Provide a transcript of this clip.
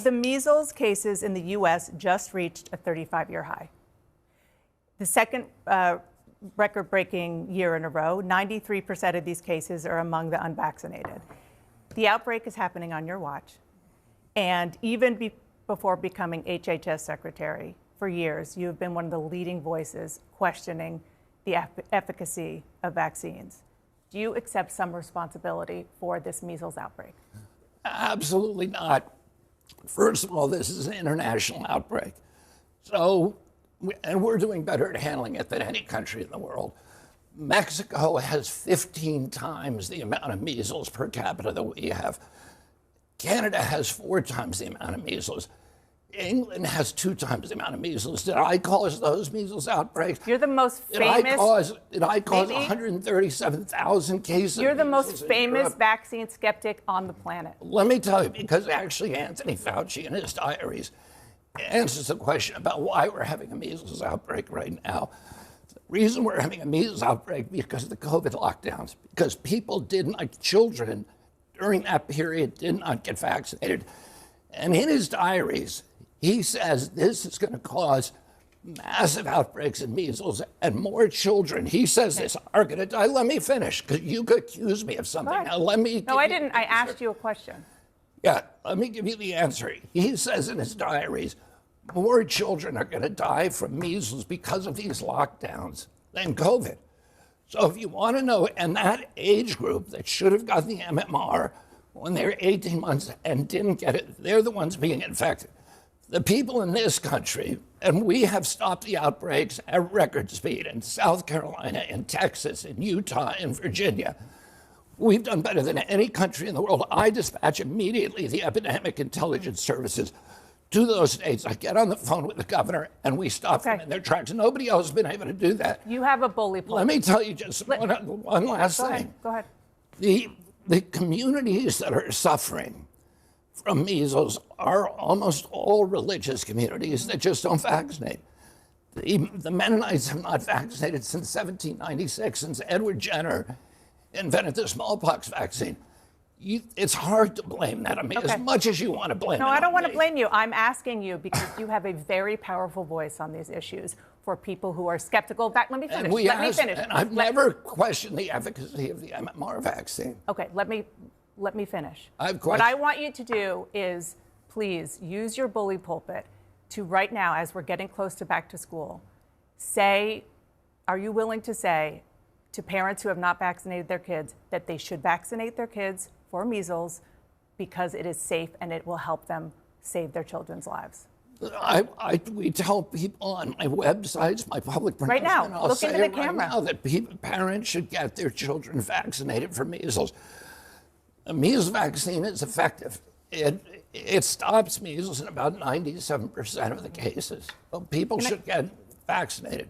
The measles cases in the U.S. just reached a 35-year high. The second record-breaking year in a row, 93% of these cases are among the unvaccinated. The outbreak is happening on your watch. And even before becoming HHS Secretary, for years, you have been one of the leading voices questioning the efficacy of vaccines. Do you accept some responsibility for this measles outbreak? Absolutely not. First of all, this is an international outbreak. So, and we're doing better at handling it than any country in the world. Mexico has 15 times the amount of measles per capita that we have. Canada has 4 times the amount of measles. England has 2 times the amount of measles. Did I cause those measles outbreaks? You're the most famous. Did I cause 137,000 cases? You're the most famous vaccine skeptic on the planet. Let me tell you, because actually Anthony Fauci in his diaries answers the question about why we're having a measles outbreak right now. The reason we're having a measles outbreak because of the COVID lockdowns, because people didn't, like children, during that period did not get vaccinated. And in his diaries, he says this is going to cause massive outbreaks in measles and more children, he says this, are going to die. Let me finish, because you could accuse me of something. Now, let me. No, I didn't. I asked you a question. Yeah, let me give you the answer. He says in his diaries, more children are going to die from measles because of these lockdowns than COVID. So if you want to know, and that age group that should have gotten the MMR when they were 18 months and didn't get it, they're the ones being infected. The people in this country, and we have stopped the outbreaks at record speed in South Carolina, in Texas, in Utah, in Virginia. We've done better than any country in the world. I dispatch immediately the epidemic intelligence services to those states. I get on the phone with the governor, and we stop them in their tracks. Nobody else has been able to do that. You have a bully pulpit. Let me tell you just one last thing. Go ahead. The communities that are suffering from measles are almost all religious communities that just don't vaccinate. The Mennonites have not vaccinated since 1796, since Edward Jenner invented the smallpox vaccine. It's hard to blame that on me, as much as you want to blame it. No, I don't want to blame you. I'm asking you because you have a very powerful voice on these issues for people who are skeptical. Let me finish. Let me finish. And I've never questioned the efficacy of the MMR vaccine. Okay, let me finish. What I want you to do is please use your bully pulpit to right now, as we're getting close to back to school, are you willing to say to parents who have not vaccinated their kids that they should vaccinate their kids for measles because it is safe and it will help them save their children's lives? We tell people on my websites, my public right now, I'll look say into the right camera. now that parents should get their children vaccinated for measles. A measles vaccine is effective. It stops measles in about 97% of the cases. Well, people should get vaccinated.